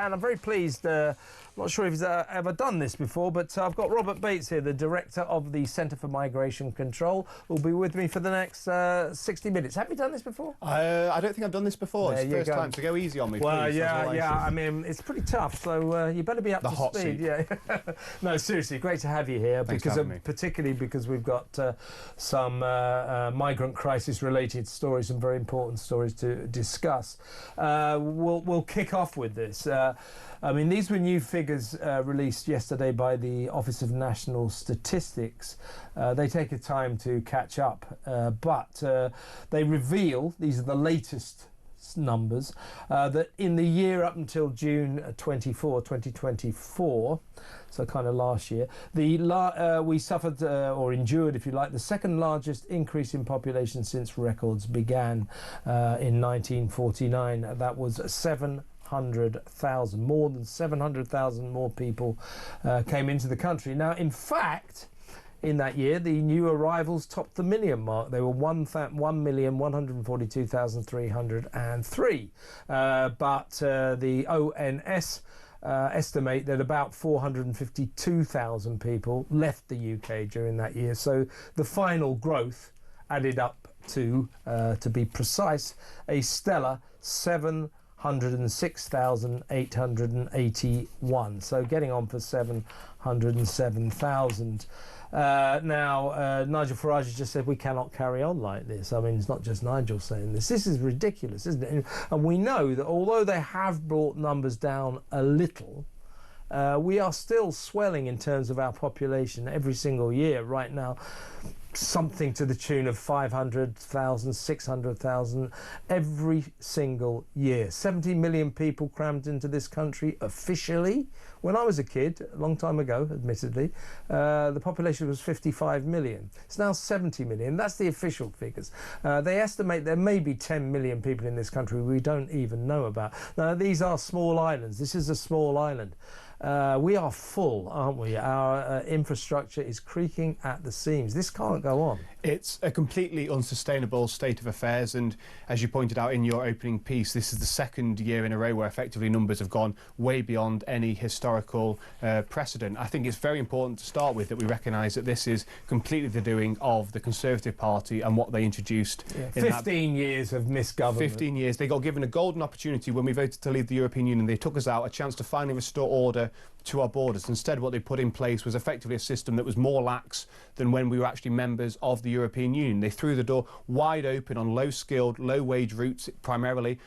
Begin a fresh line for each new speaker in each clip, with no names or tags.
and I'm very pleased. I'm not sure if he's ever done this before, but I've got Robert Bates here, the director of the Centre for Migration Control, who'll be with me for the next 60 minutes. Have you done this before?
I don't think I've done this before. It's the first time, so go easy on me,
well,
please.
Yeah. I mean, it's pretty tough, so you better be up to
hot
speed.
seat.
Yeah. No, seriously, great to have you here.
Thanks for having me.
Particularly because we've got some migrant crisis-related stories, some very important stories to discuss. We'll kick off with this. I mean, these were new figures released yesterday by the Office of National Statistics. They take a time to catch up, but they reveal, these are the latest numbers, that in the year up until June 2024, so kind of last year, we suffered or endured, if you like, the second largest increase in population since records began in 1949. That was 700,000. More than 700,000 more people came into the country. Now, in fact, in that year, the new arrivals topped the million mark. They were 1,142,303. But the ONS estimate that about 452,000 people left the UK during that year. So the final growth added up to be precise, a stellar 706,881. So getting on for 707,000. Now, Nigel Farage has just said we cannot carry on like this. I mean, it's not just Nigel saying this. This is ridiculous, isn't it? And we know that although they have brought numbers down a little, we are still swelling in terms of our population every single year right now. Something to the tune of 500,000, 600,000 every single year. 70 million people crammed into this country officially. When I was a kid, a long time ago, admittedly, the population was 55 million. It's now 70 million. That's the official figures. They estimate there may be 10 million people in this country we don't even know about. Now, these are small islands. This is a small island. We are full, aren't we? Our infrastructure is creaking at the seams. This can't go on.
It's a completely unsustainable state of affairs, and as you pointed out in your opening piece, this is the second year in a row where effectively numbers have gone way beyond any historical precedent. I think it's very important to start with that we recognise that this is completely the doing of the Conservative Party and what they introduced.
Yeah. 15 years of misgovernment.
15 years. They got given a golden opportunity when we voted to leave the European Union. They took us out, a chance to finally restore order to our borders. Instead, what they put in place was effectively a system that was more lax than when we were actually members of the European Union. They threw the door wide open on low-skilled, low-wage routes, primarily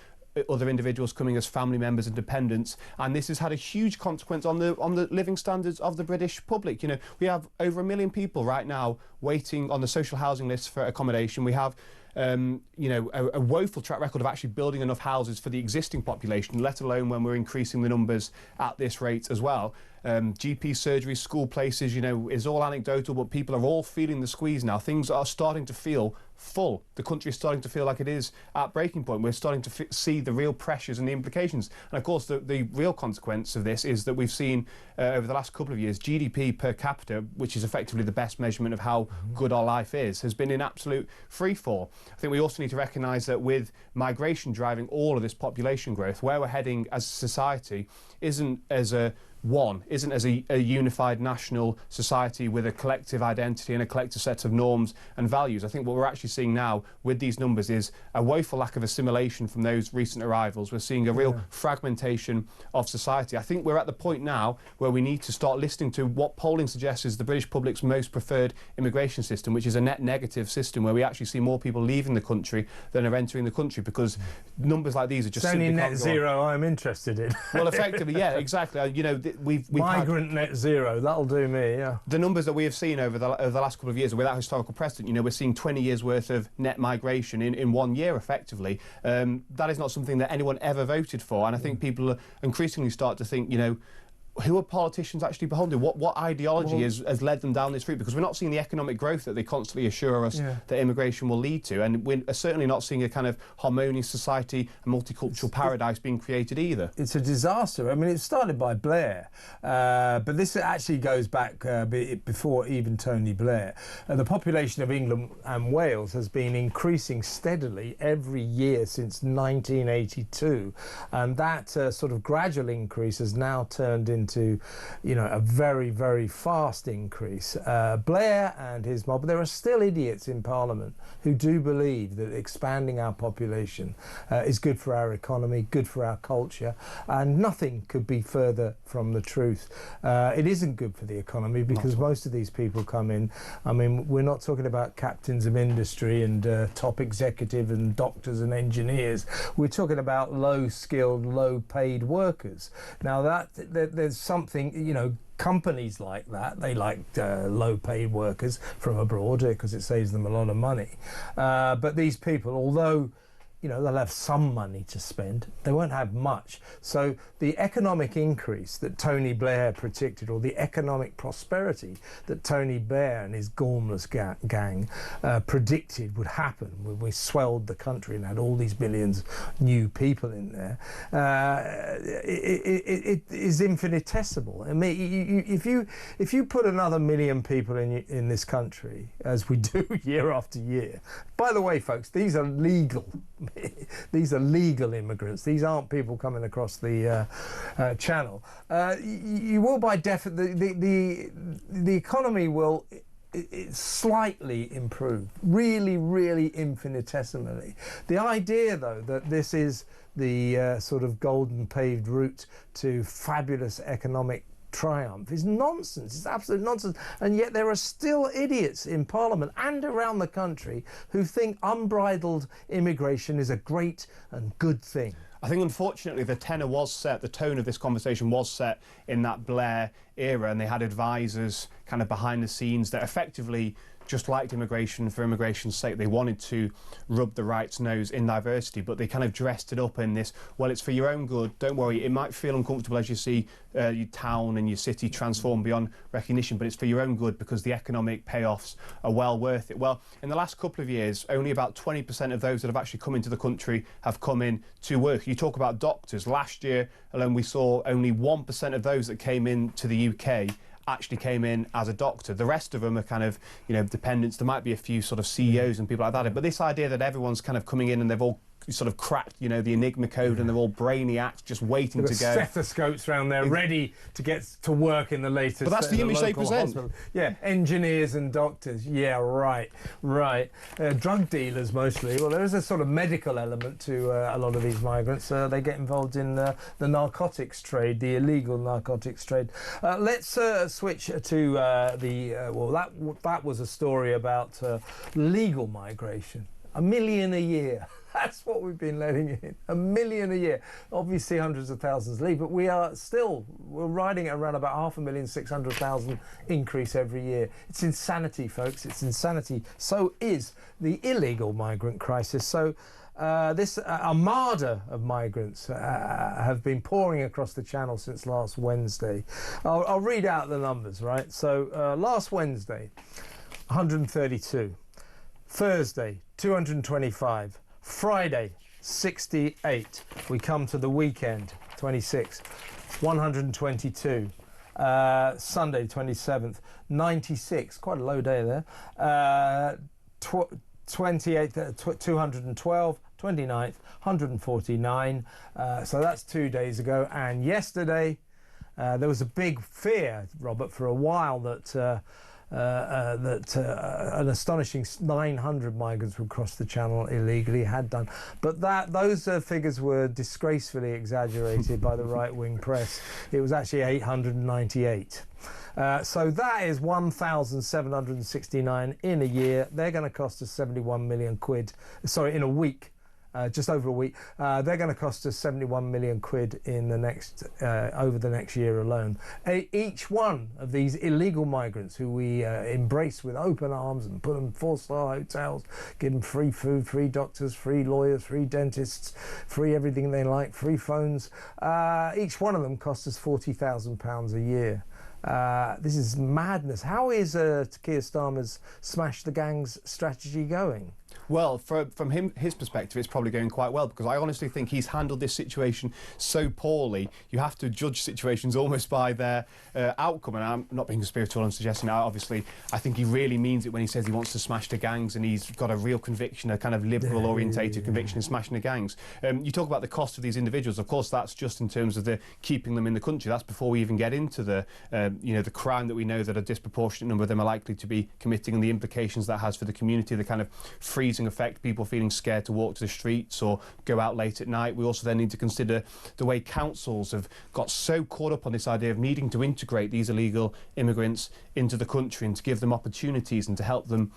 other individuals coming as family members and dependents, and this has had a huge consequence on the living standards of the British public. You know, we have over 1 million people right now waiting on the social housing list for accommodation. We have you know, a woeful track record of actually building enough houses for the existing population, let alone when we're increasing the numbers at this rate as well. GP surgeries, school places, you know, is all anecdotal, but people are all feeling the squeeze now. Things are starting to feel full. The country is starting to feel like it is at breaking point. We're starting to see the real pressures and the implications. And of course, the real consequence of this is that we've seen over the last couple of years, GDP per capita, which is effectively the best measurement of how good our life is, has been in absolute freefall. I think we also need to recognise that with migration driving all of this population growth, where we're heading as a society isn't as a unified national society with a collective identity and a collective set of norms and values. I think what we're actually seeing now with these numbers is a woeful lack of assimilation from those recent arrivals. We're seeing a real fragmentation of society. I think we're at the point now where we need to start listening to what polling suggests is the British public's most preferred immigration system, which is a net negative system where we actually see more people leaving the country than are entering the country, because numbers like these are just
simply net zero I'm interested in.
Well, effectively, yeah, exactly. You know, we've
Migrant net zero, that'll do me, yeah.
The numbers that we have seen over the last couple of years, without historical precedent, you know, we're seeing 20 years worth of net migration in 1 year, effectively. That is not something that anyone ever voted for, and I think people increasingly start to think, you know, who are politicians actually behind it? What ideology has led them down this route? Because we're not seeing the economic growth that they constantly assure us that immigration will lead to, and we're certainly not seeing a kind of harmonious society, a multicultural paradise being created either.
It's a disaster. I mean, it started by Blair, but this actually goes back before even Tony Blair. The population of England and Wales has been increasing steadily every year since 1982, and that sort of gradual increase has now turned into, you know, a very, very fast increase. Blair and his mob, there are still idiots in Parliament who do believe that expanding our population is good for our economy, good for our culture, and nothing could be further from the truth. It isn't good for the economy because most of these people come in. I mean, we're not talking about captains of industry and top executive and doctors and engineers. We're talking about low-skilled, low-paid workers. Now, there's something, you know, companies like that, they like low-paid workers from abroad because it saves them a lot of money. But these people, although, you know, they'll have some money to spend, they won't have much. So the economic increase that Tony Blair predicted, or the economic prosperity that Tony Blair and his Gormless gang predicted would happen when we swelled the country and had all these millions new people in there, it is infinitesimal. I mean, if you put another million people in this country, as we do year after year, by the way, folks, these are legal. These are legal immigrants. These aren't people coming across the channel. You will, by the economy will slightly improve, really, really infinitesimally. The idea, though, that this is the sort of golden paved route to fabulous economic triumph is nonsense. It's absolute nonsense. And yet there are still idiots in Parliament and around the country who think unbridled immigration is a great and good thing.
I think, unfortunately, the tenor was set, the tone of this conversation was set in that Blair era, and they had advisors kind of behind the scenes that effectively just liked immigration for immigration's sake. They wanted to rub the right's nose in diversity, but they kind of dressed it up in this, well, it's for your own good, don't worry, it might feel uncomfortable as you see your town and your city transform beyond recognition, but it's for your own good because the economic payoffs are well worth it. Well, in the last couple of years, only about 20% of those that have actually come into the country have come in to work. You talk about doctors. Last year alone, we saw only 1% of those that came into the UK actually came in as a doctor. The rest of them are kind of, you know, dependents. There might be a few sort of CEOs and people like that. But this idea that everyone's kind of coming in and they've all sort of cracked, you know, the Enigma code and they're all brainiacs just waiting to go.
Stethoscopes around there ready to get to work in the latest.
But that's the image they present.
Hospital. Yeah, engineers and doctors. Yeah, right. Drug dealers mostly. Well, there is a sort of medical element to a lot of these migrants. They get involved in the narcotics trade, the illegal narcotics trade. Let's switch to that was a story about legal migration. 1 million a year. That's what we've been letting in. 1 million a year. Obviously, hundreds of thousands leave, but we're riding at around about 500,600,000 increase every year. It's insanity, folks. It's insanity. So is the illegal migrant crisis. So this armada of migrants have been pouring across the channel since last Wednesday. I'll read out the numbers, right? So last Wednesday, 132. Thursday, 225. Friday, 68. We come to the weekend, 26. 122. Sunday, 27th, 96. Quite a low day there. 28th, 212. 29th, 149. So that's 2 days ago. And yesterday, there was a big fear, Robert, for a while that an astonishing 900 migrants would cross the channel illegally, had done. But those figures were disgracefully exaggerated by the right-wing press. It was actually 898. So that is 1,769 in a year. They're going to cost us 71 million quid, sorry, in a week. just over a week. They're going to cost us 71 million quid in the next over the next year alone. Each one of these illegal migrants who we embrace with open arms and put them in 4-star hotels, give them free food, free doctors, free lawyers, free dentists, free everything they like, free phones. Each one of them costs us £40,000 a year. This is madness. How is Keir Starmer's smash the gangs strategy going?
Well, from his perspective, it's probably going quite well, because I honestly think he's handled this situation so poorly. You have to judge situations almost by their outcome, and I'm not being conspiratorial and suggesting that. Obviously, I think he really means it when he says he wants to smash the gangs, and he's got a real conviction, a kind of liberal-orientated conviction in smashing the gangs. You talk about the cost of these individuals. Of course, that's just in terms of the keeping them in the country. That's before we even get into the the crime that we know that a disproportionate number of them are likely to be committing, and the implications that has for the community, the kind of freezing effect, people feeling scared to walk to the streets or go out late at night. We also then need to consider the way councils have got so caught up on this idea of needing to integrate these illegal immigrants into the country and to give them opportunities and to help them,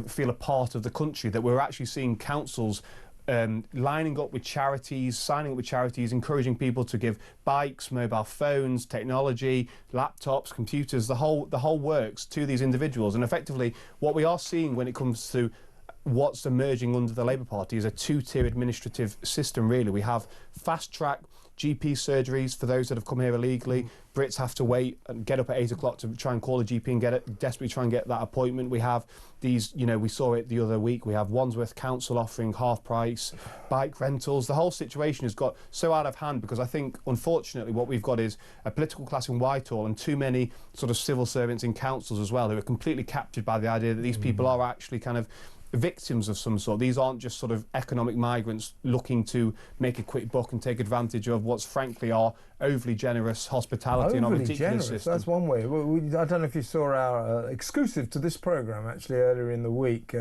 feel a part of the country, that we're actually seeing councils lining up with charities, signing up with charities, encouraging people to give bikes, mobile phones, technology, laptops, computers, the whole works to these individuals. And effectively, what we are seeing when it comes to what's emerging under the Labour Party is a two-tier administrative system, really. We have fast-track GP surgeries for those that have come here illegally. Brits have to wait and get up at 8 o'clock to try and call a GP and desperately try and get that appointment. We have these, we saw it the other week, we have Wandsworth Council offering half price bike rentals. The whole situation has got so out of hand, because I think, unfortunately, what we've got is a political class in Whitehall and too many sort of civil servants in councils as well, who are completely captured by the idea that these people are actually kind of victims of some sort. These aren't just sort of economic migrants looking to make a quick buck and take advantage of what's frankly our overly generous hospitality and our ridiculous system.
That's one way. I don't know if you saw our exclusive to this programme actually earlier in the week.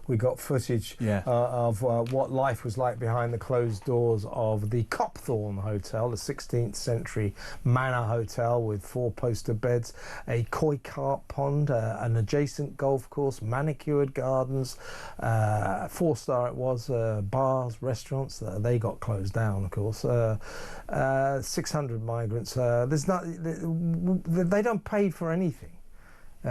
We got footage of what life was like behind the closed doors of the Copthorne Hotel, the 16th century manor hotel with 4 poster beds, a koi carp pond, an adjacent golf course, manicured gardens, 4-star it was, bars, restaurants. They got closed down, of course. 600 migrants. They don't pay for anything.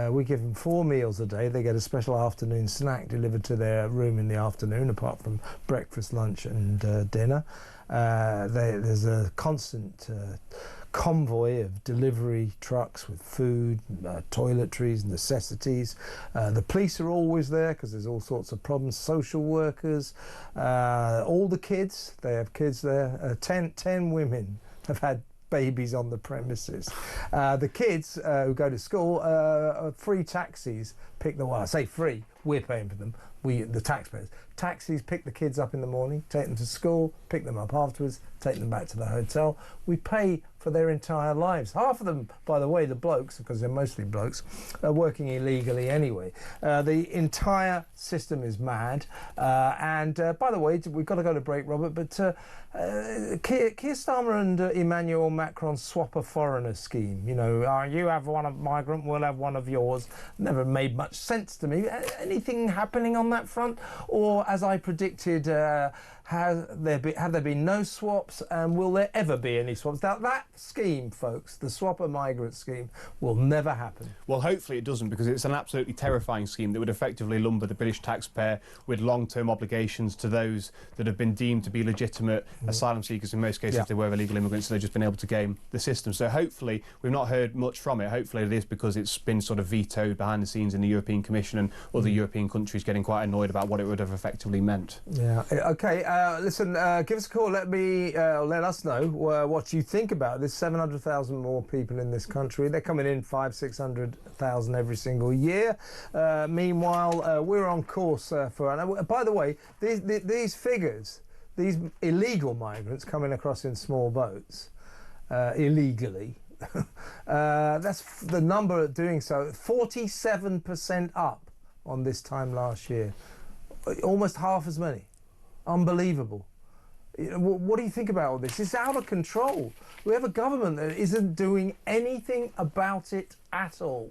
We give them 4 meals a day. They get a special afternoon snack delivered to their room in the afternoon, apart from breakfast, lunch and dinner. There's a constant convoy of delivery trucks with food, toiletries, necessities. The police are always there because there's all sorts of problems. Social workers, all the kids, they have kids there. 10 women have had babies on the premises. The kids who go to school, free taxis pick them. Well, I say free, we're paying for them. The taxpayers. Taxis pick the kids up in the morning, take them to school, pick them up afterwards, take them back to the hotel. We pay for their entire lives. Half of them, by the way, the blokes, because they're mostly blokes, are working illegally anyway. The entire system is mad. And by the way, we've got to go to break, Robert, but Keir Starmer and Emmanuel Macron's swap a foreigner scheme, you have one of migrant, we'll have one of yours, never made much sense to me. Anything happening on that front? Or, as I predicted, have there been no swaps, and will there ever be any swaps? Now, that scheme, folks, the swap a migrant scheme, will never happen.
Well, hopefully it doesn't, because it's an absolutely terrifying scheme that would effectively lumber the British taxpayer with long-term obligations to those that have been deemed to be legitimate asylum seekers, in most cases if they were illegal immigrants, and they've just been able to game the system. So hopefully, we've not heard much from it. Hopefully it is because it's been sort of vetoed behind the scenes in the European Commission, and other European countries getting quite annoyed about what it would have effectively meant.
Yeah, OK. Listen, give us a call. Let us know what you think about it. There's 700,000 more people in this country. They're coming in 500,000-600,000 every single year. Meanwhile, we're on course for... by the way, these figures, these illegal migrants coming across in small boats, illegally, that's the number doing so, 47% up on this time last year. Almost half as many. Unbelievable. What do you think about all this? It's out of control. We have a government that isn't doing anything about it at all.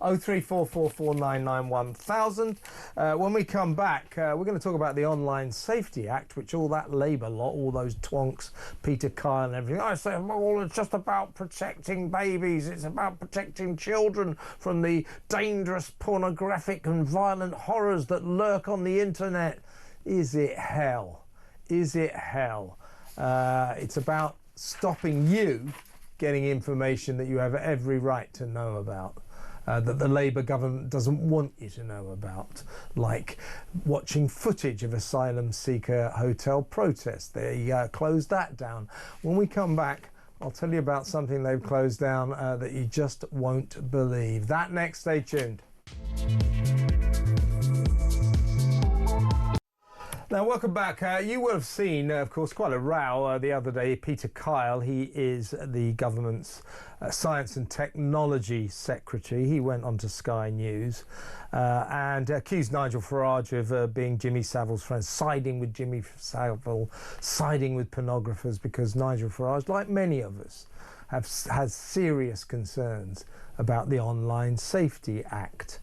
03444991000. When we come back, we're going to talk about the Online Safety Act, which all that Labour lot, all those twonks, Peter Kyle and everything, I say, well, it's just about protecting babies. It's about protecting children from the dangerous pornographic and violent horrors that lurk on the internet. Is it hell? Is it hell? It's about stopping you getting information that you have every right to know about, that the Labour government doesn't want you to know about, like watching footage of asylum seeker hotel protests. They closed that down. When we come back, I'll tell you about something they've closed down that you just won't believe. That next, stay tuned. Now, welcome back. You will have seen, of course, quite a row the other day. Peter Kyle, he is the government's Science and Technology Secretary. He went on to Sky News and accused Nigel Farage of being Jimmy Savile's friend, siding with Jimmy Savile, siding with pornographers, because Nigel Farage, like many of us, has serious concerns about the Online Safety Act.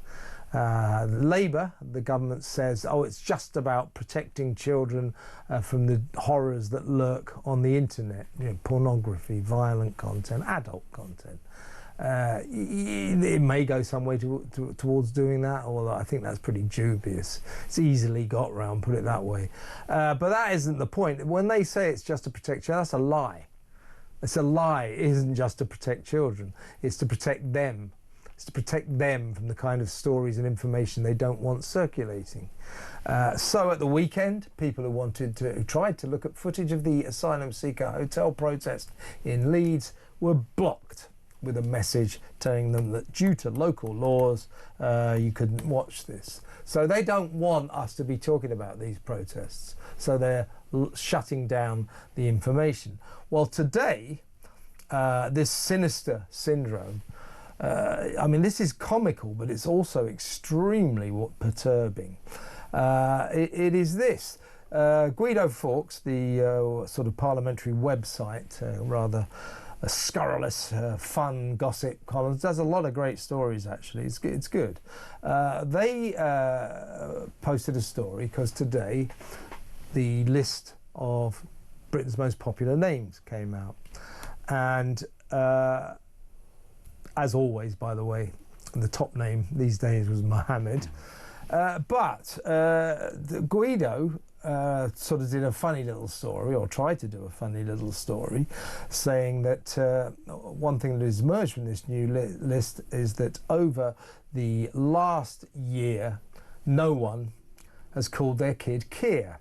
Labour, the government says, oh, it's just about protecting children from the horrors that lurk on the internet, you know, pornography, violent content, adult content. It may go some way towards doing that, although I think that's pretty dubious. It's easily got round, put it that way. But that isn't the point. When they say it's just to protect children, that's a lie. It's a lie. It isn't just to protect children. It's to protect them. It's to protect them from the kind of stories and information they don't want circulating. So at the weekend, people who tried to look at footage of the asylum seeker hotel protest in Leeds were blocked with a message telling them that due to local laws, you couldn't watch this. So they don't want us to be talking about these protests. So they're shutting down the information. Well, today, this sinister syndrome, I mean, this is comical, but it's also extremely perturbing. It is this. Guido Fawkes, the sort of parliamentary website, rather a scurrilous, fun gossip column, does a lot of great stories, actually. It's good. They posted a story because today the list of Britain's most popular names came out. And as always, by the way, the top name these days was Mohammed. But Guido sort of did a funny little story, or tried to do a funny little story, saying that one thing that has emerged from this new list is that over the last year, no one has called their kid Keir.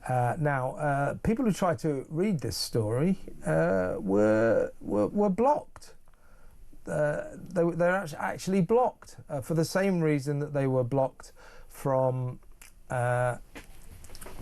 Now, people who tried to read this story were blocked. They're actually blocked for the same reason that they were blocked from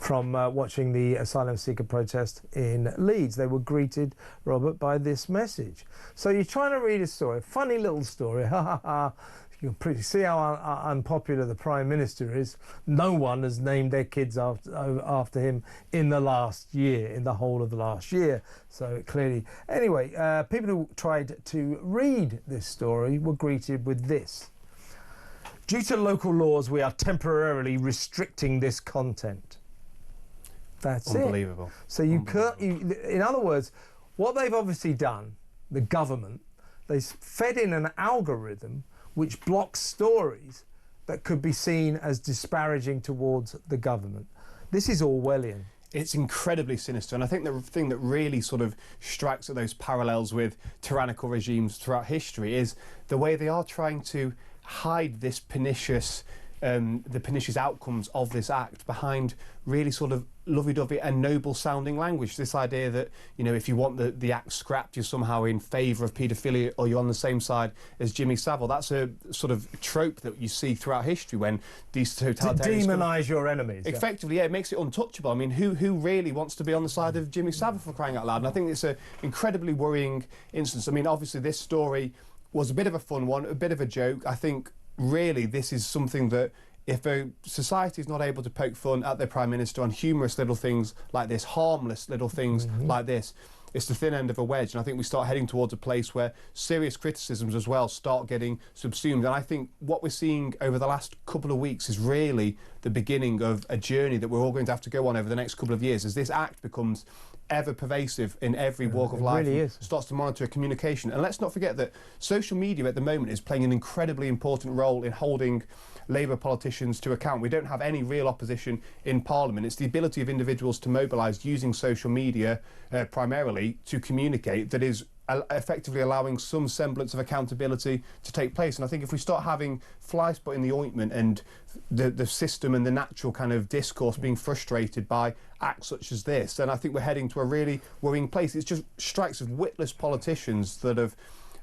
watching the asylum seeker protest in Leeds. They were greeted, Robert, by this message. So you're trying to read a story, a funny little story, ha ha ha. You can see how unpopular the Prime Minister is. No one has named their kids after him in the last year, in the whole of the last year. So clearly, anyway, people who tried to read this story were greeted with this. Due to local laws, we are temporarily restricting this content. That's
Unbelievable.
it. So you can't. In other words, what they've obviously done, the government, they fed in an algorithm which blocks stories that could be seen as disparaging towards the government. This is Orwellian.
It's incredibly sinister, and I think the thing that really sort of strikes at those parallels with tyrannical regimes throughout history is the way they are trying to hide this pernicious the pernicious outcomes of this act behind really sort of lovey-dovey and noble-sounding language. This idea that, you know, if you want the act scrapped, you're somehow in favour of paedophilia or you're on the same side as Jimmy Savile. That's a sort of trope that you see throughout history when these totalitarians...
To demonise your enemies.
Effectively, yeah, it makes it untouchable. I mean, who really wants to be on the side of Jimmy Savile, for crying out loud? And I think it's an incredibly worrying instance. I mean, obviously, this story was a bit of a fun one, a bit of a joke. I think really this is something that if a society is not able to poke fun at their Prime Minister on humorous little things like this, harmless little things like this, it's the thin end of a wedge, and I think we start heading towards a place where serious criticisms as well start getting subsumed. And I think what we're seeing over the last couple of weeks is really the beginning of a journey that we're all going to have to go on over the next couple of years as this act becomes ever pervasive in every walk of life.
Really is.
Starts to monitor communication. And let's not forget that social media at the moment is playing an incredibly important role in holding Labour politicians to account. We don't have any real opposition in Parliament. It's the ability of individuals to mobilise using social media primarily to communicate that is effectively allowing some semblance of accountability to take place. And I think if we start having fly spot in the ointment and the system and the natural kind of discourse being frustrated by acts such as this, then I think we're heading to a really worrying place. It just strikes of witless politicians that have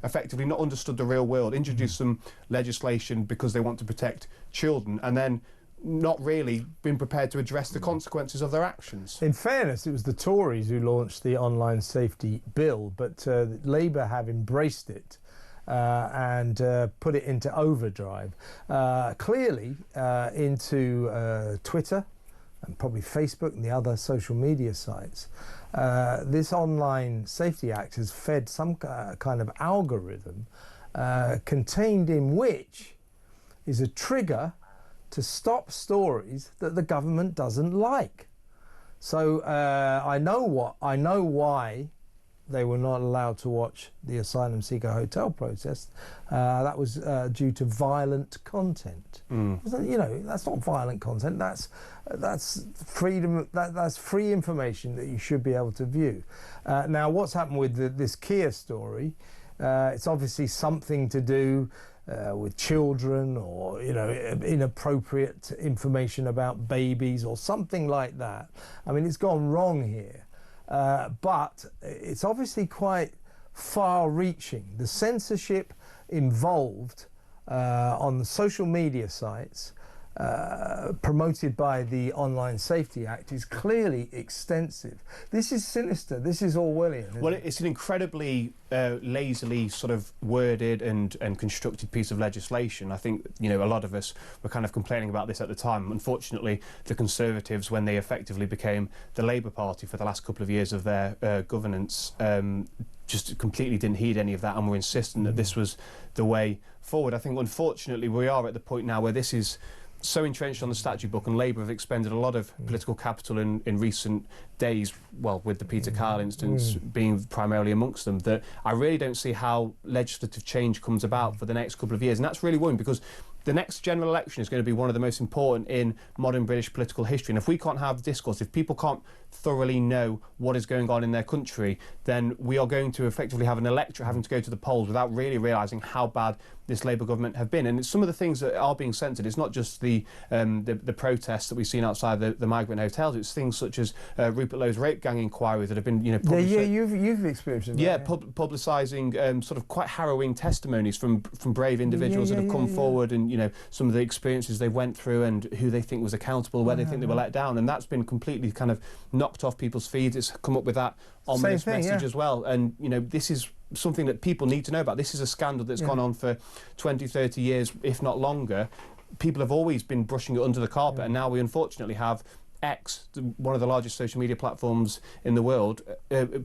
effectively not understood the real world, introduced some legislation because they want to protect children, and then not really been prepared to address the consequences of their actions.
In fairness, it was the Tories who launched the online safety bill, but Labour have embraced it and put it into overdrive. Clearly into Twitter and probably Facebook and the other social media sites. This Online Safety Act has fed some kind of algorithm contained in which is a trigger to stop stories that the government doesn't like. So I know why they were not allowed to watch the asylum seeker hotel protest. That was due to violent content. You know, that's not violent content. That's freedom. That's free information that you should be able to view. Now, what's happened with this Keir story? It's obviously something to do with children, or inappropriate information about babies or something like that. I mean, it's gone wrong here, but it's obviously quite far-reaching. The censorship involved on the social media sites promoted by the Online Safety Act is clearly extensive. This is sinister. This is Orwellian.
Well, it's an incredibly lazily sort of worded and constructed piece of legislation. I think, a lot of us were kind of complaining about this at the time. Unfortunately, the Conservatives, when they effectively became the Labour Party for the last couple of years of their governance, just completely didn't heed any of that and were insistent that this was the way forward. I think, unfortunately, we are at the point now where this is so entrenched on the statute book, and Labour have expended a lot of political capital in recent days, well, with the Peter Kyle instance being primarily amongst them, that I really don't see how legislative change comes about for the next couple of years. And that's really worrying, because the next general election is going to be one of the most important in modern British political history. And if we can't have discourse, if people can't thoroughly know what is going on in their country, then we are going to effectively have an electorate having to go to the polls without really realising how bad this Labour government have been. And it's some of the things that are being censored. It's not just the protests that we've seen outside the migrant hotels. It's things such as Rupert Lowe's rape gang inquiries that have been,
you've experienced it.
Yeah, publicising sort of quite harrowing testimonies from brave individuals that have come forward, and some of the experiences they went through and who they think was accountable, where they think they were let down, and that's been completely kind of knocked off people's feeds. It's come up with that ominous message as well, and this is something that people need to know about. This is a scandal that's gone on for 20, 30 years, if not longer. People have always been brushing it under the carpet, and now we unfortunately have X, one of the largest social media platforms in the world,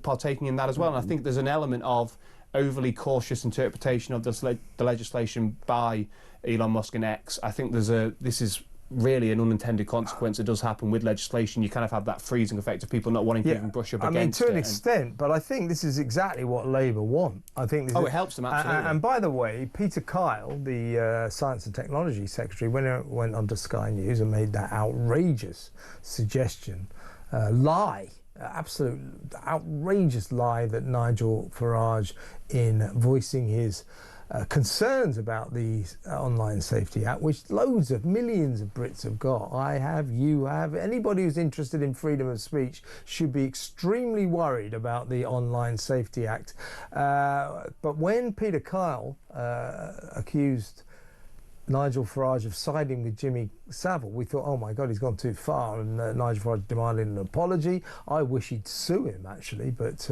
partaking in that as well. And I think there's an element of overly cautious interpretation of the legislation by Elon Musk and X. I think this is really an unintended consequence that does happen with legislation. You kind of have that freezing effect of people not wanting to even brush up against it.
To an extent, but I think this is exactly what Labour want. I think it
helps them, absolutely.
And by the way, Peter Kyle, the Science and Technology Secretary, went on to Sky News and made that outrageous suggestion, absolute outrageous lie that Nigel Farage, in voicing his concerns about the Online Safety Act, which millions of Brits have got. I have, you have. Anybody who's interested in freedom of speech should be extremely worried about the Online Safety Act. But when Peter Kyle accused Nigel Farage of siding with Jimmy Savile. We thought, oh my God, he's gone too far, and Nigel Farage demanded an apology. I wish he'd sue him, actually, but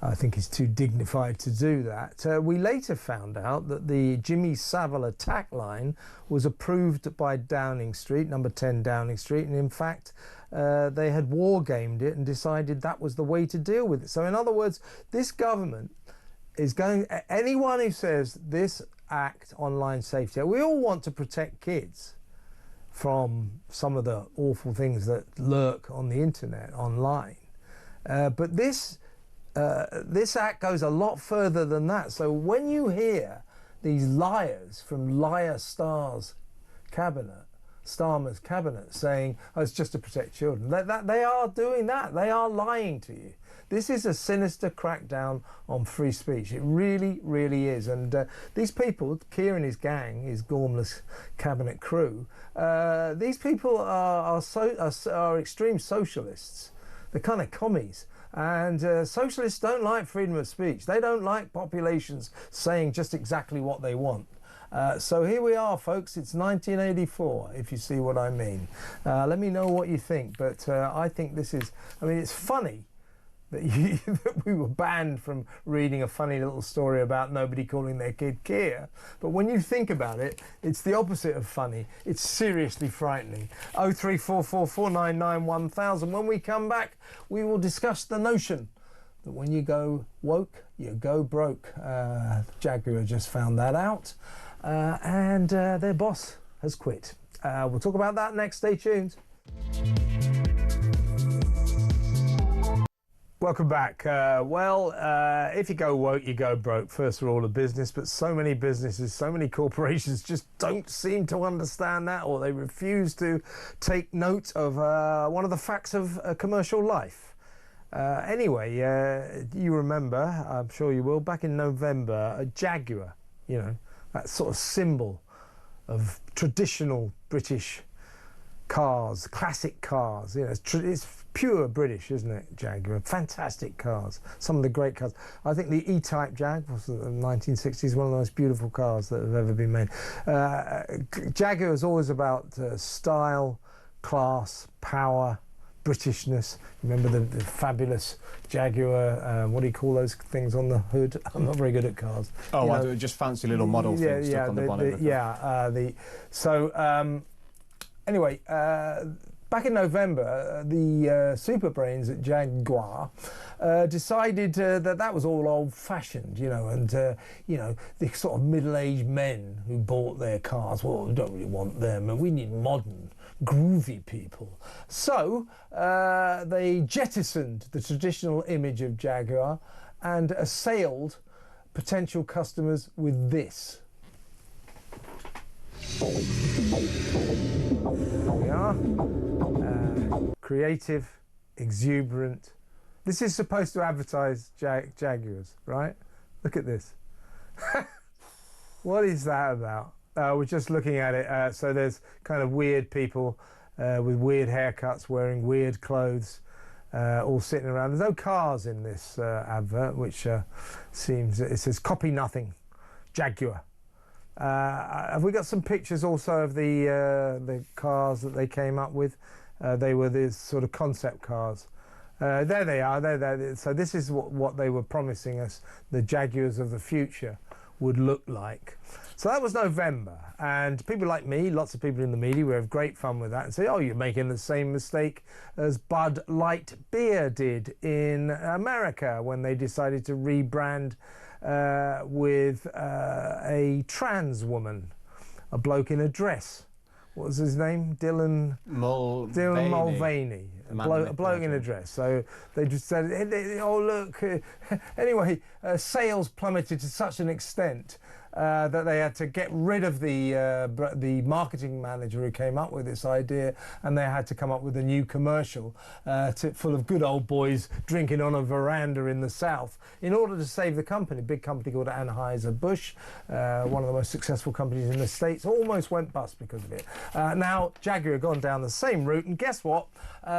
I think he's too dignified to do that. We later found out that the Jimmy Savile attack line was approved by Downing Street, number 10 Downing Street, and in fact, they had war-gamed it and decided that was the way to deal with it. So in other words, this government is going, anyone who says this Act online safety, we all want to protect kids from some of the awful things that lurk on the internet online, but this act goes a lot further than that. So when you hear these liars from Starmer's cabinet saying, oh, it's just to protect children, they are doing that. They are lying to you. This is a sinister crackdown on free speech. It really, really is. And these people, Keir and his gang, his gormless cabinet crew, these people are extreme socialists. They're kind of commies. And socialists don't like freedom of speech. They don't like populations saying just exactly what they want. So here we are, folks. It's 1984, if you see what I mean. Let me know what you think. But I think this is, I mean, it's funny that we were banned from reading a funny little story about nobody calling their kid Keir. But when you think about it, it's the opposite of funny. It's seriously frightening. 03444991000. When we come back, we will discuss the notion that when you go woke, you go broke. Jaguar just found that out. And their boss has quit. We'll talk about that next. Stay tuned. Welcome back. If you go woke, you go broke. First rule of business, but so many businesses, so many corporations just don't seem to understand that, or they refuse to take note of one of the facts of commercial life. Anyway, you remember, I'm sure you will, back in November, a Jaguar, you know, that sort of symbol of traditional British cars, classic cars, you know, it's pure British, isn't it, Jaguar? Fantastic cars, some of the great cars. I think the E-Type Jag was in the 1960s, one of the most beautiful cars that have ever been made. Jaguar is always about style, class, power, Britishness. Remember the fabulous Jaguar, what do you call those things on the hood? I'm not very good at cars.
Oh, I do just fancy little model things stuck on the bonnet.
Anyway, back in November, the super brains at Jaguar decided that was all old-fashioned, you know, and you know, the sort of middle-aged men who bought their cars, well, we don't really want them, and we need modern, groovy people. So they jettisoned the traditional image of Jaguar and assailed potential customers with this. There we are. Creative, exuberant. This is supposed to advertise Jaguars, right? Look at this. What is that about? We're just looking at it. So there's kind of weird people with weird haircuts, wearing weird clothes, all sitting around. There's no cars in this advert, which seems, it says copy nothing, Jaguar. Have we got some pictures also of the cars that they came up with? They were these sort of concept cars. There they are. There. So this is what they were promising us the Jaguars of the future would look like. So that was November, and people like me, lots of people in the media, we have great fun with that and say, oh, you're making the same mistake as Bud Light Beer did in America when they decided to rebrand with a trans woman, a bloke in a dress. What was his name? Dylan Mulvaney. A bloke in a dress. So they just said, oh, look. Anyway, sales plummeted to such an extent that they had to get rid of the marketing manager who came up with this idea, and they had to come up with a new commercial full of good old boys drinking on a veranda in the south in order to save the company. A big company called Anheuser-Busch, one of the most successful companies in the States, almost went bust because of it. Now, Jaguar have gone down the same route, and guess what?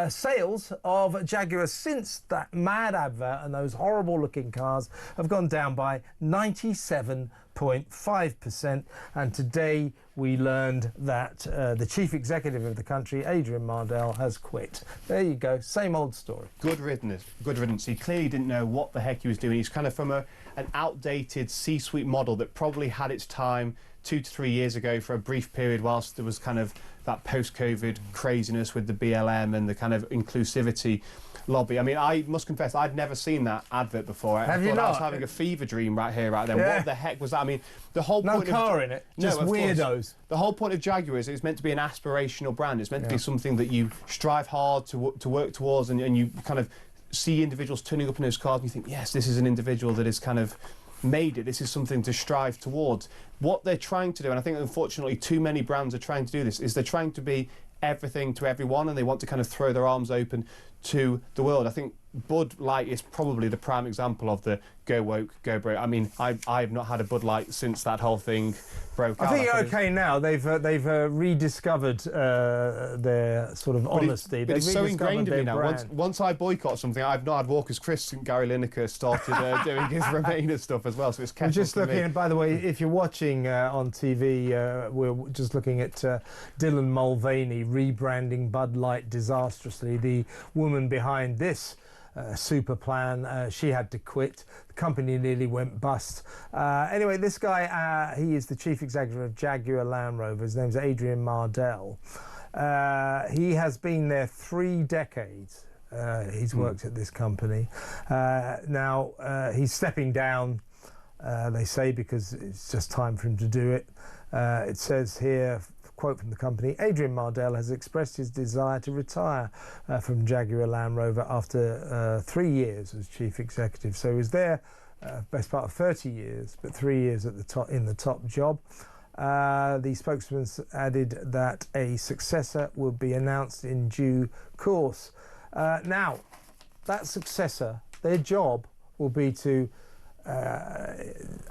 Sales of Jaguar since that mad advert and those horrible looking cars have gone down by 97%. 8.5%. And today we learned that the chief executive of the country, Adrian Mardell, has quit. There you go, same old story.
Good riddance. Good riddance. He clearly didn't know what the heck he was doing. He's kind of from an outdated C-suite model that probably had its time 2 to 3 years ago for a brief period whilst there was kind of that post-COVID craziness with the BLM and the kind of inclusivity lobby. I mean, I must confess, I'd never seen that advert before.
Have you
I thought
not?
I was having a fever dream right here, right then.
Yeah.
What the heck was that? I mean, the whole
No
point
car
of,
in it,
no,
just
of course.
weirdos.
The whole point of Jaguar is it's meant to be an aspirational brand. It's meant to be something that you strive hard to work towards, and you kind of see individuals turning up in those cars and you think, yes, this is an individual that is kind of made it. This is something to strive towards. What they're trying to do, and I think unfortunately too many brands are trying to do this, is they're trying to be everything to everyone, and they want to kind of throw their arms open to the world. I think Bud Light is probably the prime example of the go woke, go broke. I mean, I've not had a Bud Light since that whole thing broke out.
I think you're okay now. They've rediscovered their sort of honesty.
But it's so ingrained in me now.
Brand.
Once I boycott something, I've not had Walker's Chris and Gary Lineker started doing his Remainer stuff as well. So it's kept.
We're just looking. By the way, if you're watching on TV, we're just looking at Dylan Mulvaney rebranding Bud Light disastrously. The woman behind this super plan, she had to quit. The company nearly went bust. Anyway, this guy, he is the chief executive of Jaguar Land Rover. His name's Adrian Mardell. He has been there 3 decades. He's worked at this company. Now, he's stepping down, they say, because it's just time for him to do it. It says here, quote from the company, Adrian Mardell has expressed his desire to retire from Jaguar Land Rover after 3 years as chief executive. So he was there best part of 30 years, but 3 years at the top, in the top job. The spokesman added that a successor will be announced in due course. Now, that successor, their job will be to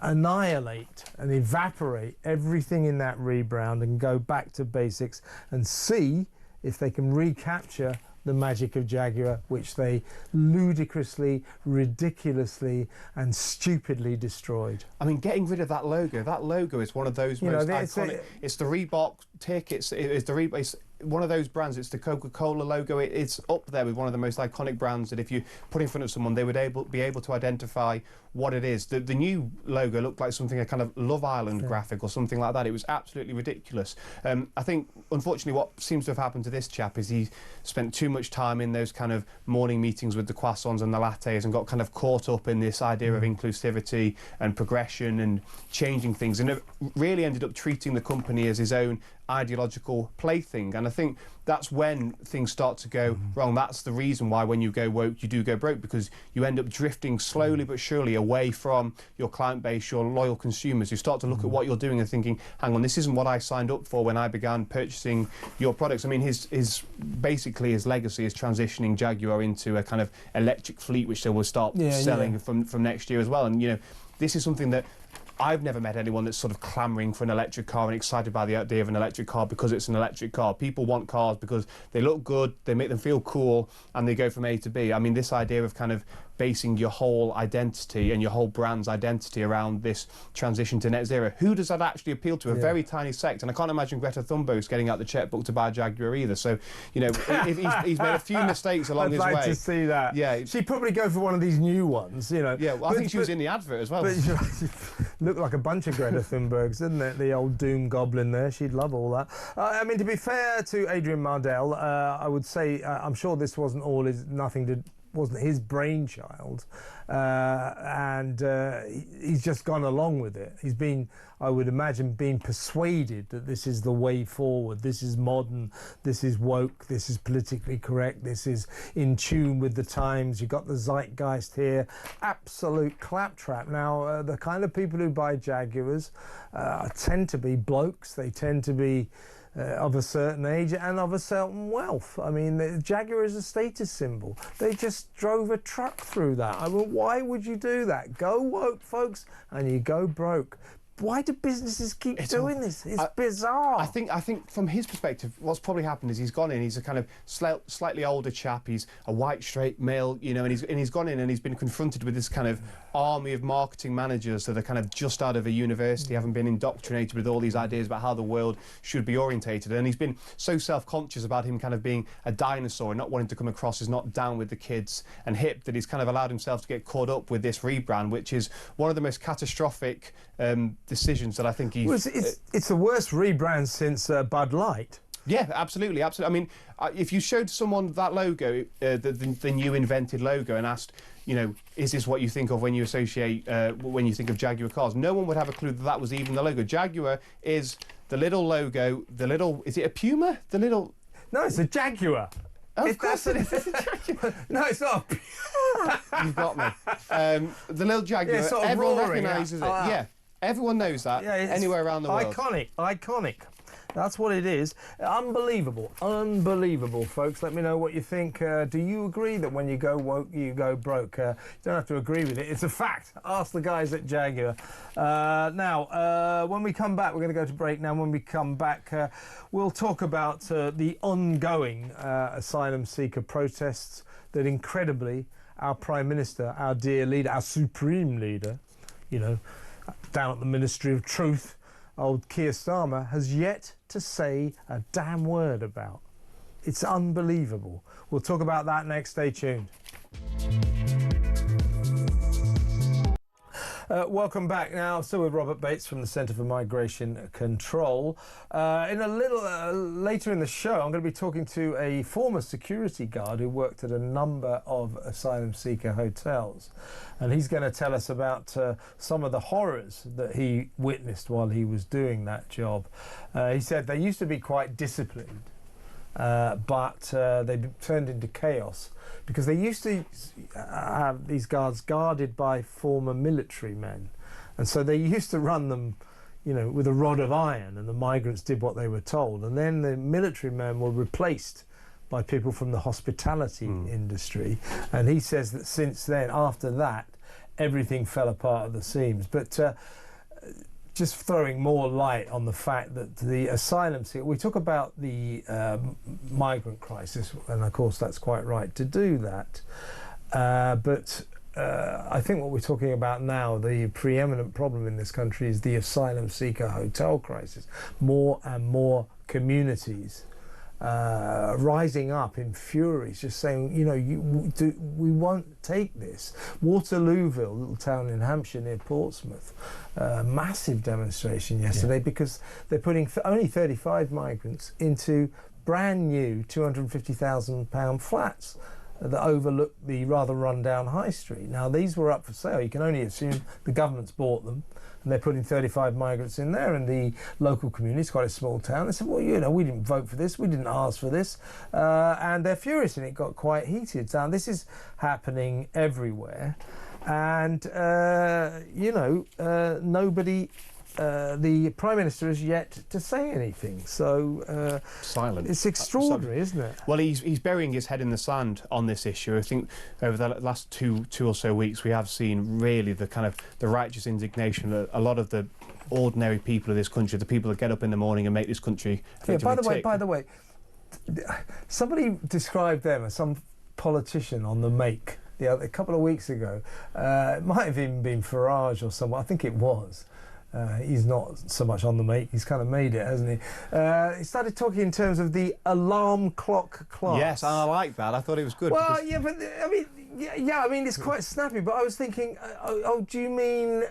annihilate and evaporate everything in that rebrand and go back to basics and see if they can recapture the magic of Jaguar, which they ludicrously, ridiculously and stupidly destroyed.
I mean, getting rid of that logo is one of those most iconic. It's the Reebok tick, it's the Reebok. It's one of those brands. It's the Coca-Cola logo. It's up there with one of the most iconic brands that if you put in front of someone, they would be able to identify what it is. The new logo looked like something, a kind of Love Island graphic or something like that. It was absolutely ridiculous. I think, unfortunately, what seems to have happened to this chap is he spent too much time in those kind of morning meetings with the croissants and the lattes and got kind of caught up in this idea of inclusivity and progression and changing things, and it really ended up treating the company as his own ideological plaything. And I think that's when things start to go wrong. That's the reason why when you go woke, you do go broke, because you end up drifting slowly but surely away from your client base, your loyal consumers, who start to look at what you're doing and thinking, hang on, this isn't what I signed up for when I began purchasing your products. I mean, his basically his legacy is transitioning Jaguar into a kind of electric fleet, which they will start selling from next year as well. And, you know, this is something that I've never met anyone that's sort of clamouring for an electric car and excited by the idea of an electric car because it's an electric car. People want cars because they look good, they make them feel cool, and they go from A to B. I mean, this idea of kind of basing your whole identity and your whole brand's identity around this transition to net zero. Who does that actually appeal to? A very tiny sect. And I can't imagine Greta Thunberg's getting out the checkbook to buy a Jaguar either. So, you know, if he's made a few mistakes along his way.
I'd like to see that.
Yeah.
She'd probably go for one of these new ones, you know.
Yeah, well, I think she was in the advert as well.
But looked like a bunch of Greta Thunbergs, didn't it? The old doom goblin there. She'd love all that. I mean, to be fair to Adrian Mardell, I would say I'm sure this wasn't wasn't his brainchild, and he's just gone along with it. He's been, I would imagine, being persuaded that this is the way forward, this is modern, this is woke, this is politically correct, this is in tune with the times. You've got the zeitgeist here, absolute claptrap. Now, the kind of people who buy Jaguars tend to be blokes, they tend to be of a certain age and of a certain wealth. I mean, the Jaguar is a status symbol. They just drove a truck through that. I mean, why would you do that? Go woke, folks, and you go broke. why do businesses keep doing this? It's bizarre.
I think from his perspective, what's probably happened is he's gone in. He's a kind of slightly older chap. He's a white straight male, you know, and he's gone in and he's been confronted with this kind of army of marketing managers that are kind of just out of a university, haven't been indoctrinated with all these ideas about how the world should be orientated. And he's been so self-conscious about him kind of being a dinosaur and not wanting to come across as not down with the kids and hip, that he's kind of allowed himself to get caught up with this rebrand, which is one of the most catastrophic decisions that I think he's...
Well, it's the worst rebrand since Bud Light.
Yeah, absolutely. I mean, if you showed someone that logo, the new invented logo, and asked, you know, is this what you think of when you associate, when you think of Jaguar cars? No one would have a clue that that was even the logo. Jaguar is the little logo, is it a Puma? The little...
No, it's a Jaguar.
Oh, of course it is. It's a Jaguar.
No, it's not.
You've got me. The little Jaguar,
Yeah, sort of
everyone
roaring,
recognises it.
yeah.
Yeah, everyone knows that anywhere around the world.
Iconic. That's what it is. Unbelievable, folks. Let me know what you think. Do you agree that when you go woke, you go broke? You don't have to agree with it. It's a fact. Ask the guys at Jaguar. Now, when we come back, we're going to go to break now. When we come back, we'll talk about the ongoing asylum seeker protests that incredibly our Prime Minister, our dear leader, our supreme leader, you know, down at the Ministry of Truth, old Keir Starmer, has yet to say a damn word about. It's unbelievable. We'll talk about that next. Stay tuned. Welcome back now. Still with Robert Bates from the Centre for Migration Control. In a little later in the show, I'm going to be talking to a former security guard who worked at a number of asylum seeker hotels, and he's going to tell us about some of the horrors that he witnessed while he was doing that job. He said they used to be quite disciplined, but they turned into chaos because they used to have these guards guarded by former military men, and so they used to run them, you know, with a rod of iron, and the migrants did what they were told, and then the military men were replaced by people from the hospitality industry. And he says that since then, after that, everything fell apart at the seams. But just throwing more light on the fact that the asylum seeker, we talk about the migrant crisis, and of course that's quite right to do that. But I think what we're talking about now, the preeminent problem in this country, is the asylum seeker hotel crisis. More and more communities rising up in furies, just saying, you know, we won't take this. Waterlooville, a little town in Hampshire near Portsmouth, massive demonstration yesterday because they're putting only 35 migrants into brand new £250,000 flats that overlook the rather run-down high street. Now, these were up for sale. You can only assume the government's bought them, and they're putting 35 migrants in there, and the local community, it's quite a small town, they said, well, you know, we didn't vote for this, we didn't ask for this, and they're furious, and it got quite heated. Now, this is happening everywhere, and, you know, nobody... the Prime Minister has yet to say anything, so
silent.
It's extraordinary, isn't it?
Well, he's burying his head in the sand on this issue. I think over the last two or so weeks, we have seen really the kind of the righteous indignation that a lot of the ordinary people of this country, the people that get up in the morning and make this country.
Yeah. By the way, somebody described them as some politician on the make a couple of weeks ago. It might have even been Farage or someone. I think it was. He's not so much on the make, he's kind of made it, hasn't he? He started talking in terms of the alarm clock class.
Yes, I like that. I thought it was good.
Well, yeah, but I mean, it's quite snappy, but I was thinking, do you mean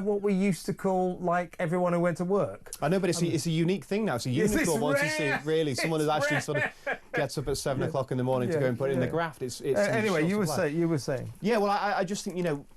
what we used to call, like, everyone who went to work?
I know, but it's a unique thing now. It's a unicorn. Once you see really someone who actually sort of gets up at 7 o'clock in the morning to go and put it in the graft. It's
anyway, you were saying.
Yeah, well, I just think, you know,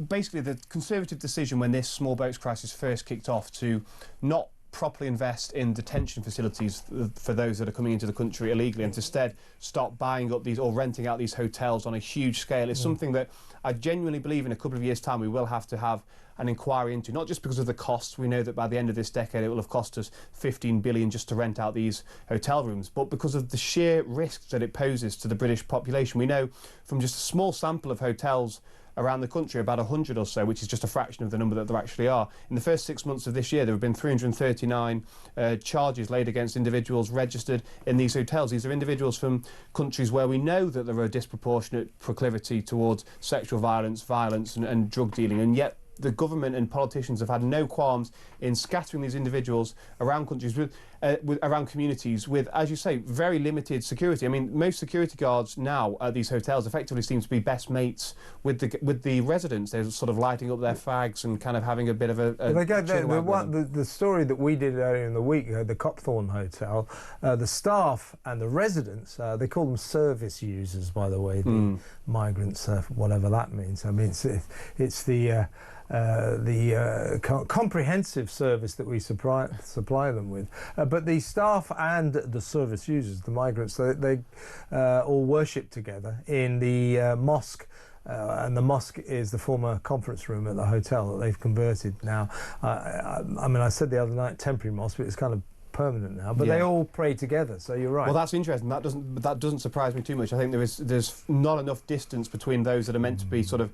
basically the Conservative decision when this small boats crisis first kicked off to not properly invest in detention facilities for those that are coming into the country illegally and to instead start buying up these or renting out these hotels on a huge scale is something that I genuinely believe in a couple of years' time we will have to have an inquiry into, not just because of the costs. We know that by the end of this decade it will have cost us 15 billion just to rent out these hotel rooms, but because of the sheer risks that it poses to the British population. We know from just a small sample of hotels around the country, about 100 or so, which is just a fraction of the number that there actually are. In the first 6 months of this year, there have been 339 charges laid against individuals registered in these hotels. These are individuals from countries where we know that there are a disproportionate proclivity towards sexual violence, and drug dealing, and yet the government and politicians have had no qualms in scattering these individuals around countries around communities with, as you say, very limited security. I mean, most security guards now at these hotels effectively seem to be best mates with the residents. They're sort of lighting up their fags and kind of having a bit of a
the story that we did earlier in the week, the Copthorne Hotel, the staff and the residents, they call them service users, by the way, the migrants, whatever that means. I mean, it's the comprehensive service that we supply them with. But the staff and the service users, the migrants, they all worship together in the mosque. And the mosque is the former conference room at the hotel that they've converted now. I mean, I said the other night temporary mosque, but it's kind of permanent now. But they all pray together, so you're right.
Well, that's interesting. That doesn't surprise me too much. I think there's not enough distance between those that are meant to be sort of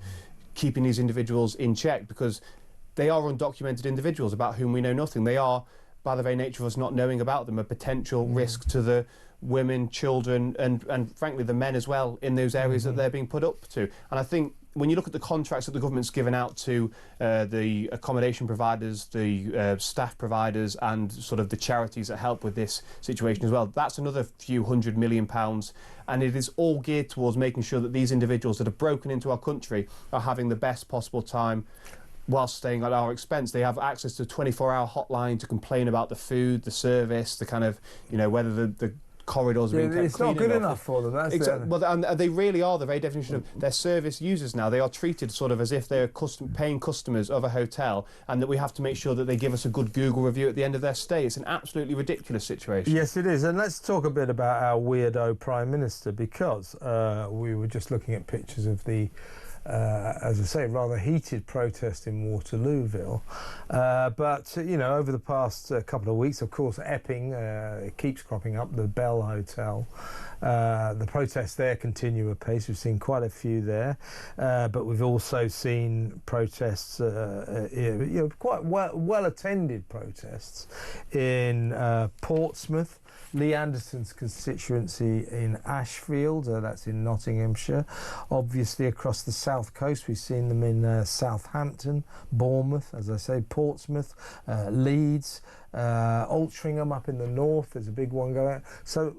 keeping these individuals in check, because they are undocumented individuals about whom we know nothing. They are, by the very nature of us not knowing about them, a potential risk to the women, children, and frankly the men as well in those areas that they're being put up to. And I think when you look at the contracts that the government's given out to the accommodation providers, the staff providers, and sort of the charities that help with this situation as well, that's another few £100 million. And it is all geared towards making sure that these individuals that have broken into our country are having the best possible time whilst staying at our expense. They have access to a 24-hour hotline to complain about the food, the service, the kind of, you know, whether the corridors are being kept
it's not good enough for them. That's
exactly. Well, and they really are the very definition of their service users now. They are treated sort of as if they're paying customers of a hotel, and that we have to make sure that they give us a good Google review at the end of their stay. It's an absolutely ridiculous situation.
Yes, it is. And let's talk a bit about our weirdo Prime Minister, because we were just looking at pictures of the as I say, rather heated protest in Waterlooville. But, you know, over the past couple of weeks, of course, Epping it keeps cropping up, the Bell Hotel. The protests there continue apace. We've seen quite a few there. But we've also seen protests, you know, quite well-attended protests in Portsmouth, Lee Anderson's constituency in Ashfield, that's in Nottinghamshire. Obviously across the south coast, we've seen them in Southampton, Bournemouth, as I say, Portsmouth, Leeds, Altrincham up in the north, there's a big one going out. So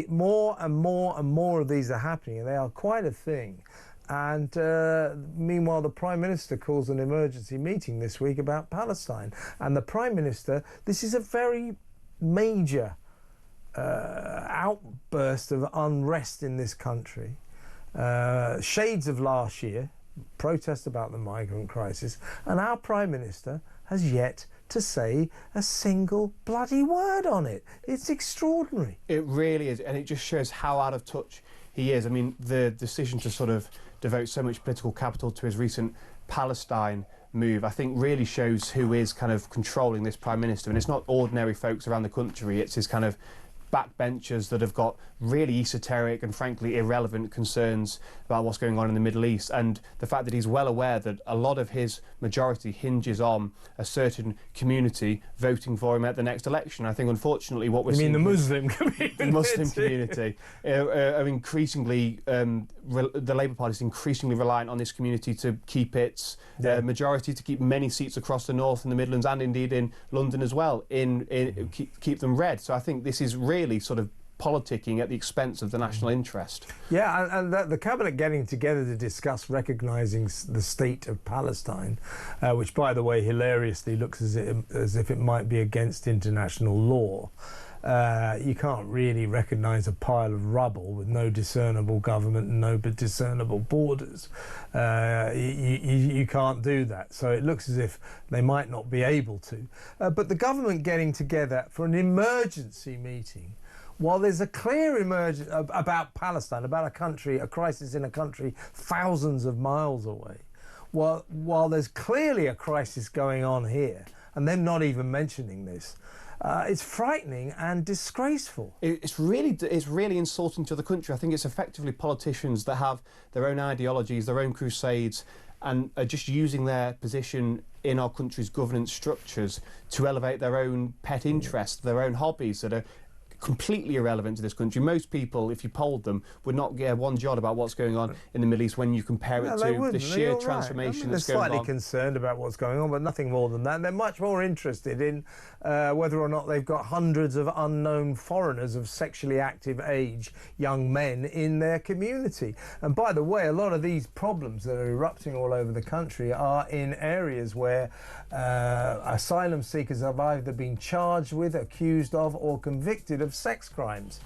more and more of these are happening, and they are quite a thing. And meanwhile, the Prime Minister calls an emergency meeting this week about Palestine. And the Prime Minister, this is a very major outburst of unrest in this country. Shades of last year, protest about the migrant crisis, and our Prime Minister has yet to say a single bloody word on it. It's extraordinary.
It really is, and it just shows how out of touch he is. I mean, the decision to sort of devote so much political capital to his recent Palestine move, I think, really shows who is kind of controlling this Prime Minister. And it's not ordinary folks around the country, it's his kind of backbenchers that have got really esoteric and frankly irrelevant concerns about what's going on in the Middle East, and the fact that he's well aware that a lot of his majority hinges on a certain community voting for him at the next election. I think unfortunately what we're seeing...
You mean the Muslim community?
The Muslim community are increasingly, the Labour Party is increasingly reliant on this community to keep its majority, to keep many seats across the North and the Midlands, and indeed in London as well, keep them red. So I think this is really sort of politicking at the expense of the national interest.
Yeah, and the Cabinet getting together to discuss recognising the state of Palestine, which, by the way, hilariously looks as if it might be against international law. You can't really recognise a pile of rubble with no discernible government and no discernible borders. You can't do that. So it looks as if they might not be able to. But the government getting together for an emergency meeting, while there's a clear emergency about Palestine, about a crisis in a country thousands of miles away, while there's clearly a crisis going on here, and them not even mentioning this, It's frightening and disgraceful.
It's really insulting to the country. I think it's effectively politicians that have their own ideologies, their own crusades, and are just using their position in our country's governance structures to elevate their own pet interests, their own hobbies that are completely irrelevant to this country. Most people, if you polled them, would not get one jot about what's going on in the Middle East when you compare it to the sheer transformation that's going on.
They're slightly concerned about what's going on, but nothing more than that. They're much more interested in whether or not they've got hundreds of unknown foreigners of sexually active age, young men, in their community. And by the way, a lot of these problems that are erupting all over the country are in areas where asylum seekers have either been charged with, accused of, or convicted of sex crimes.